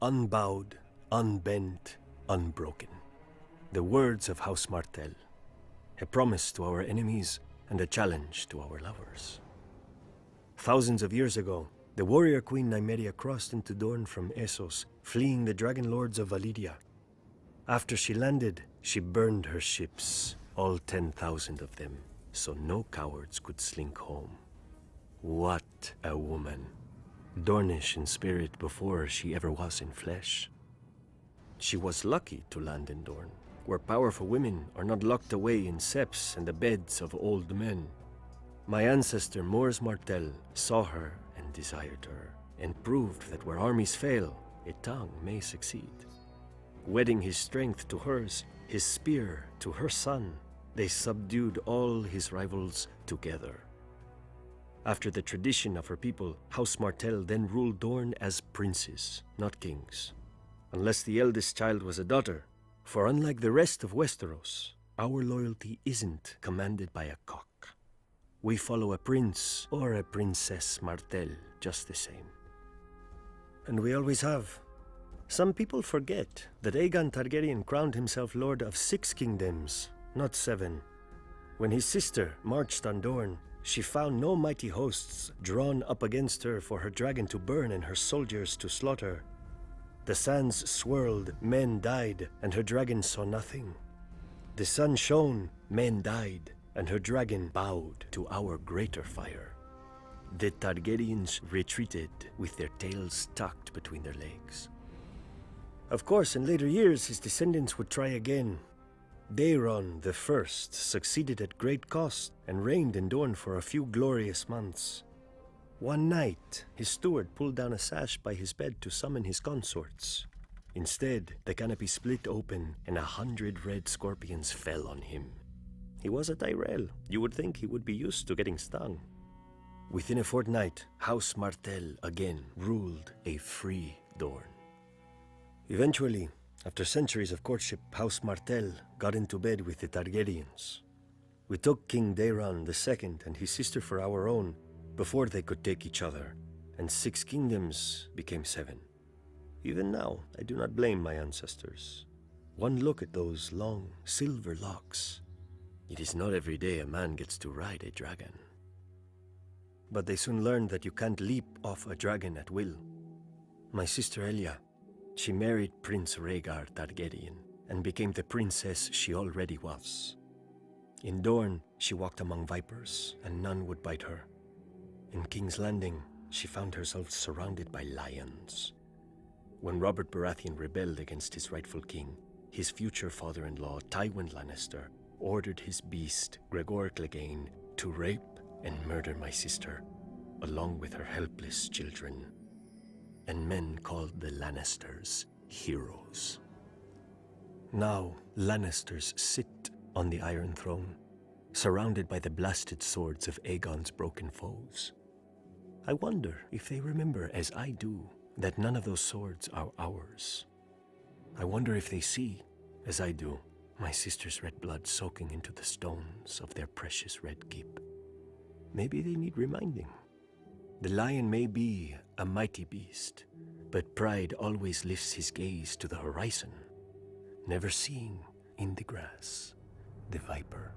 unbowed, unbent, unbroken. The words of House Martell, a promise to our enemies and a challenge to our lovers. Thousands of years ago, the warrior queen Nymeria crossed into Dorne from Essos, fleeing the dragon lords of Valyria. After she landed, she burned her ships, all 10,000 of them, so no cowards could slink home. What a woman. Dornish in spirit before she ever was in flesh. She was lucky to land in Dorne, where powerful women are not locked away in septs and the beds of old men. My ancestor Mors Martell saw her and desired her, and proved that where armies fail, a tongue may succeed. Wedding his strength to hers, his spear to her son, they subdued all his rivals together. After the tradition of her people, House Martell then ruled Dorne as princes, not kings. Unless the eldest child was a daughter, for unlike the rest of Westeros, our loyalty isn't commanded by a cock. We follow a prince or a princess Martell just the same. And we always have. Some people forget that Aegon Targaryen crowned himself lord of 6 kingdoms, not 7. When his sister marched on Dorne, she found no mighty hosts drawn up against her for her dragon to burn and her soldiers to slaughter. The sands swirled, men died, and her dragon saw nothing. The sun shone, men died, and her dragon bowed to our greater fire. The Targaryens retreated with their tails tucked between their legs. Of course, in later years, his descendants would try again. Daeron the First succeeded at great cost and reigned in Dorne for a few glorious months. One night, his steward pulled down a sash by his bed to summon his consorts. Instead, the canopy split open and 100 red scorpions fell on him. He was a Tyrell. You would think he would be used to getting stung. Within a fortnight, House Martell again ruled a free Dorne. Eventually, after centuries of courtship, House Martell got into bed with the Targaryens. We took King Daeron II and his sister for our own before they could take each other, and 6 kingdoms became 7. Even now, I do not blame my ancestors. One look at those long, silver locks. It is not every day a man gets to ride a dragon. But they soon learned that you can't leap off a dragon at will. My sister Elia, she married Prince Rhaegar Targaryen and became the princess she already was. In Dorne, she walked among vipers, and none would bite her. In King's Landing, she found herself surrounded by lions. When Robert Baratheon rebelled against his rightful king, his future father-in-law, Tywin Lannister, ordered his beast, Gregor Clegane, to rape and murder my sister, along with her helpless children. And men called the Lannisters heroes. Now, Lannisters sit on the Iron Throne, surrounded by the blasted swords of Aegon's broken foes. I wonder if they remember, as I do, that none of those swords are ours. I wonder if they see, as I do, my sister's red blood soaking into the stones of their precious red keep. Maybe they need reminding. The lion may be a mighty beast, but pride always lifts his gaze to the horizon, never seeing in the grass the viper.